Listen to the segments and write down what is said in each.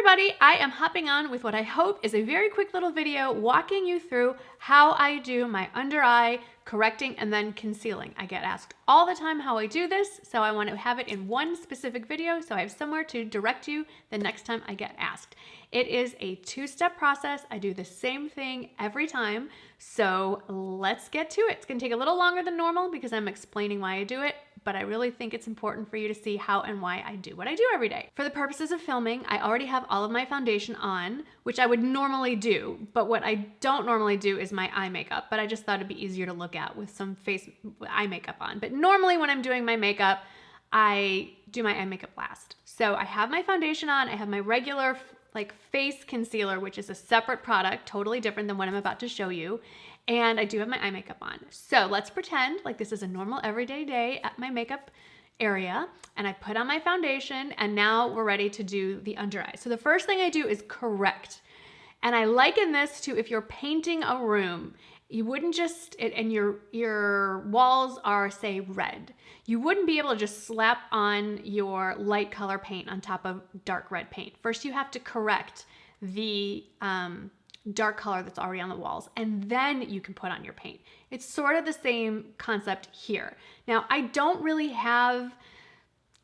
everybody, I am hopping on with what I hope is a very quick little video walking you through how I do my under eye correcting and then concealing. I get asked all the time how I do this, so I want to have it in one specific video so I have somewhere to direct you the next time I get asked. It is a two-step process. I do the same thing every time, so let's get to it. It's gonna take a little longer than normal because I'm explaining why I do it, but I really think it's important for you to see how and why I do what I do every day. For the purposes of filming, I already have all of my foundation on, which I would normally do, but what I don't normally do is my eye makeup, but I just thought it'd be easier to look at with some eye makeup on. But normally when I'm doing my makeup, I do my eye makeup last. So I have my foundation on, I have my regular face concealer, which is a separate product, totally different than what I'm about to show you. And I do have my eye makeup on. So let's pretend like this is a normal everyday day at my makeup area, and I put on my foundation, and now we're ready to do the under eye. So the first thing I do is correct. And I liken this to if you're painting a room, you wouldn't just, and your walls are, say, red. You wouldn't be able to just slap on your light color paint on top of dark red paint. First, you have to correct the dark color that's already on the walls, and then you can put on your paint. It's sort of the same concept here. Now, I don't really have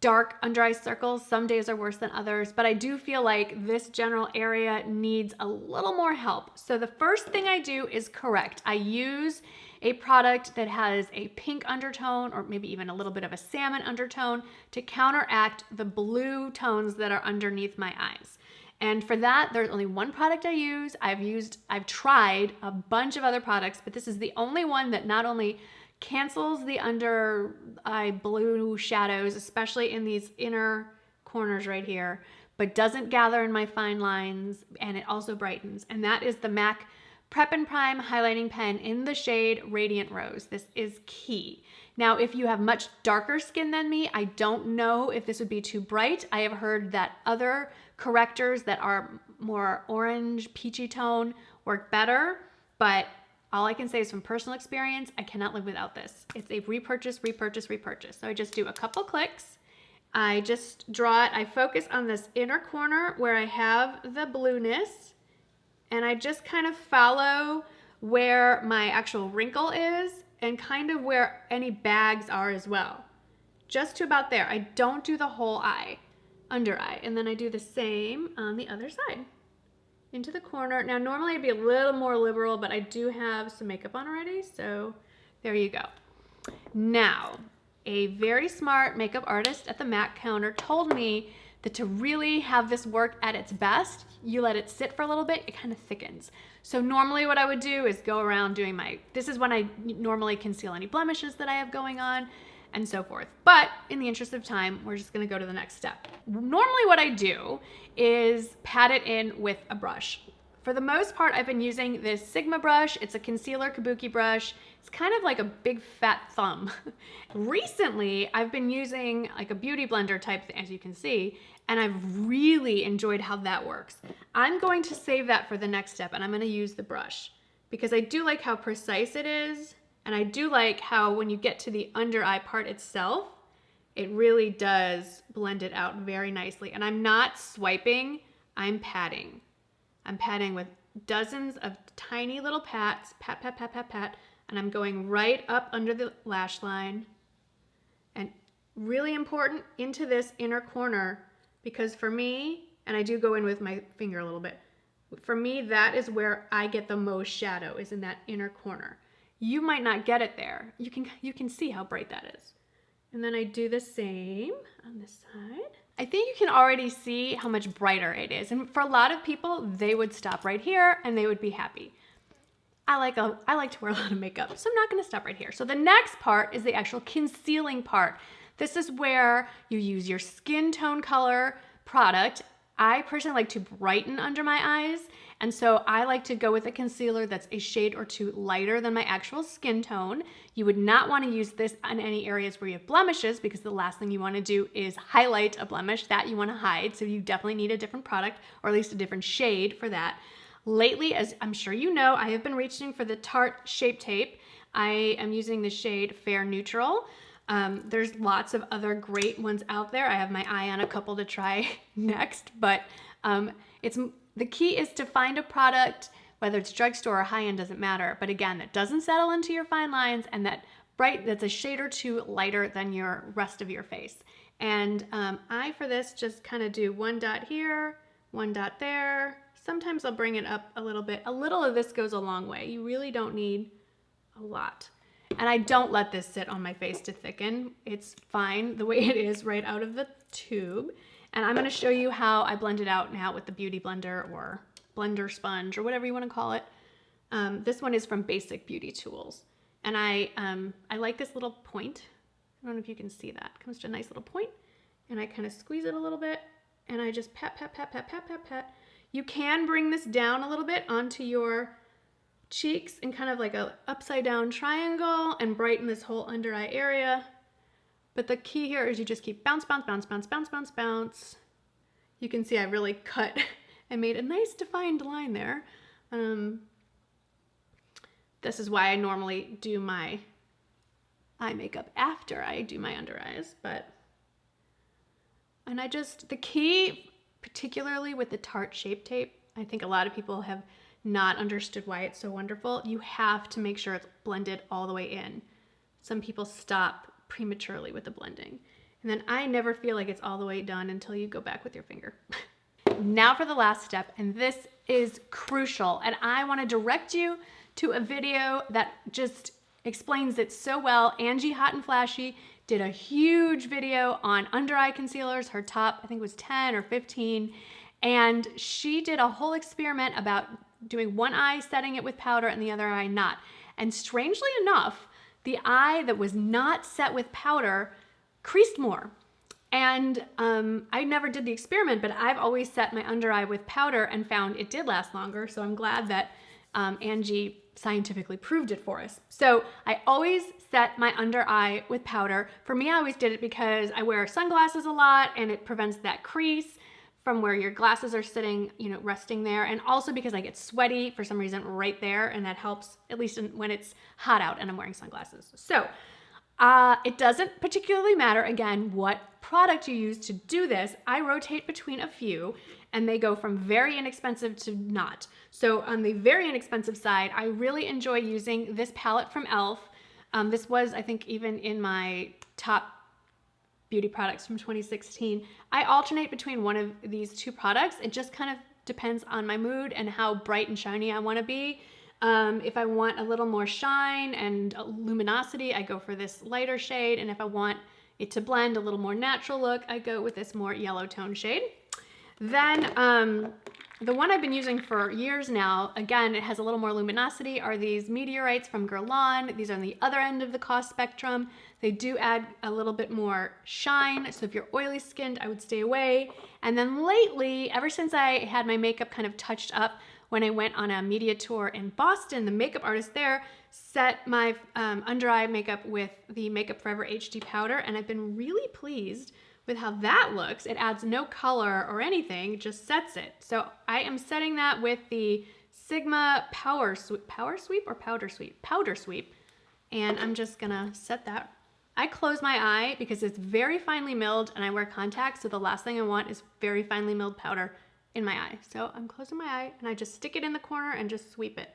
dark under eye circles. Some days are worse than others, but I do feel like this general area needs a little more help. So the first thing I do is correct. I use a product that has a pink undertone or maybe even a little bit of a salmon undertone to counteract the blue tones that are underneath my eyes. And for that, there's only one product I use. I've tried a bunch of other products, but this is the only one that not only cancels the under eye blue shadows, especially in these inner corners right here, but doesn't gather in my fine lines, and it also brightens. And that is the MAC Prep+Prime highlighting pen in the shade Radiant Rose. This is key. Now, if you have much darker skin than me, I don't know if this would be too bright. I have heard that other correctors that are more orange, peachy tone work better, but all I can say is from personal experience, I cannot live without this. It's a repurchase, repurchase, repurchase. So I just do a couple clicks. I just draw it. I focus on this inner corner where I have the blueness, and I just kind of follow where my actual wrinkle is and kind of where any bags are as well. Just to about there. I don't do the whole eye, under eye. And then I do the same on the other side. Into the corner. Now, normally I'd be a little more liberal, but I do have some makeup on already, so there you go. Now, a very smart makeup artist at the MAC counter told me that to really have this work at its best, you let it sit for a little bit, it kind of thickens. So normally what I would do is go around doing this is when I normally conceal any blemishes that I have going on, and so forth. But in the interest of time, we're just gonna go to the next step. Normally what I do is pat it in with a brush. For the most part, I've been using this Sigma brush. It's a concealer kabuki brush. It's kind of like a big fat thumb. Recently, I've been using like a beauty blender type, as you can see, and I've really enjoyed how that works. I'm going to save that for the next step, and I'm gonna use the brush because I do like how precise it is. And I do like how when you get to the under eye part itself, it really does blend it out very nicely. And I'm not swiping, I'm patting. I'm patting with dozens of tiny little pats, pat, pat, pat, pat, pat, and I'm going right up under the lash line. And really important into this inner corner, because for me, and I do go in with my finger a little bit, for me, that is where I get the most shadow, is in that inner corner. You might not get it there. You can see how bright that is. And then I do the same on this side. I think you can already see how much brighter it is. And for a lot of people, they would stop right here and they would be happy. I like to wear a lot of makeup, so I'm not gonna stop right here. So the next part is the actual concealing part. This is where you use your skin tone color product. I personally like to brighten under my eyes, and so I like to go with a concealer that's a shade or two lighter than my actual skin tone. You would not want to use this on any areas where you have blemishes, because the last thing you want to do is highlight a blemish that you want to hide, so you definitely need a different product, or at least a different shade for that. Lately, as I'm sure you know, I have been reaching for the Tarte Shape Tape. I am using the shade Fair Neutral. There's lots of other great ones out there. I have my eye on a couple to try next, but The key is to find a product, whether it's drugstore or high-end, doesn't matter. But again, that doesn't settle into your fine lines and that's a shade or two lighter than your rest of your face. And I, for this, just kind of do one dot here, one dot there. Sometimes I'll bring it up a little bit. A little of this goes a long way. You really don't need a lot. And I don't let this sit on my face to thicken. It's fine the way it is right out of the tube. And I'm gonna show you how I blend it out now with the Beauty Blender or Blender Sponge or whatever you wanna call it. This one is from Basic Beauty Tools. And I like this little point. I don't know if you can see that. It comes to a nice little point, and I kind of squeeze it a little bit, and I just pat, pat, pat, pat, pat, pat, pat. You can bring this down a little bit onto your cheeks in kind of like a upside down triangle and brighten this whole under eye area. But the key here is you just keep bounce, bounce, bounce, bounce, bounce, bounce, bounce. You can see I really cut and made a nice defined line there. This is why I normally do my eye makeup after I do my under eyes, the key, particularly with the Tarte Shape Tape, I think a lot of people have not understood why it's so wonderful. You have to make sure it's blended all the way in. Some people stop prematurely with the blending. And then I never feel like it's all the way done until you go back with your finger. Now for the last step, and this is crucial, and I want to direct you to a video that just explains it so well. Angie Hot and Flashy did a huge video on under eye concealers, her top, I think it was 10 or 15, and she did a whole experiment about doing one eye, setting it with powder, and the other eye not. And strangely enough, the eye that was not set with powder creased more. And I never did the experiment, but I've always set my under eye with powder and found it did last longer. So I'm glad that Angie scientifically proved it for us. So I always set my under eye with powder. For me, I always did it because I wear sunglasses a lot and it prevents that crease from where your glasses are sitting, you know, resting there. And also because I get sweaty for some reason right there, and that helps, at least when it's hot out and I'm wearing sunglasses. So it doesn't particularly matter, again, what product you use to do this. I rotate between a few, and they go from very inexpensive to not. So on the very inexpensive side, I really enjoy using this palette from e.l.f. This was, I think, even in my top beauty products from 2016. I alternate between one of these two products. It just kind of depends on my mood and how bright and shiny I want to be. If I want a little more shine and luminosity, I go for this lighter shade. And if I want it to blend a little more natural look, I go with this more yellow tone shade. Then the one I've been using for years now, again, it has a little more luminosity, are these Meteorites from Guerlain. These are on the other end of the cost spectrum. They do add a little bit more shine, so if you're oily skinned, I would stay away. And then lately, ever since I had my makeup kind of touched up when I went on a media tour in Boston, the makeup artist there set my under eye makeup with the Makeup Forever HD powder, and I've been really pleased with how that looks. It adds no color or anything, just sets it. So I am setting that with the Sigma Powder Sweep, and I'm just gonna set that. I close my eye because it's very finely milled and I wear contacts, so the last thing I want is very finely milled powder in my eye. So I'm closing my eye and I just stick it in the corner and just sweep it.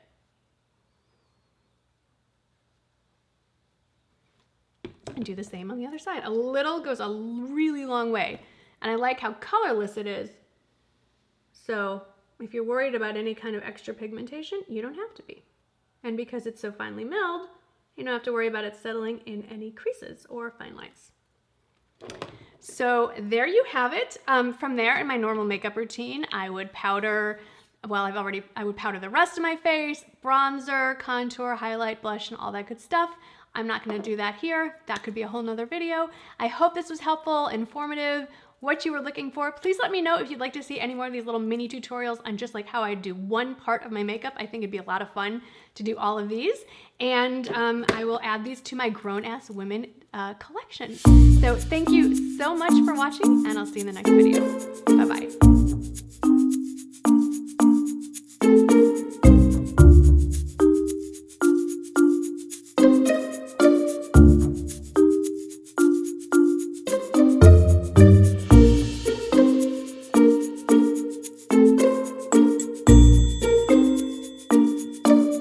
And do the same on the other side. A little goes a really long way. And I like how colorless it is. So if you're worried about any kind of extra pigmentation, you don't have to be. And because it's so finely milled, you don't have to worry about it settling in any creases or fine lines. So there you have it. From there, in my normal makeup routine, I would powder, I would powder the rest of my face, bronzer, contour, highlight, blush, and all that good stuff. I'm not gonna do that here. That could be a whole nother video. I hope this was helpful, informative, what you were looking for. Please let me know if you'd like to see any more of these little mini tutorials on just like how I do one part of my makeup. I think it'd be a lot of fun to do all of these. And I will add these to my Grown-Ass Women collection. So thank you so much for watching, and I'll see you in the next video. Bye-bye.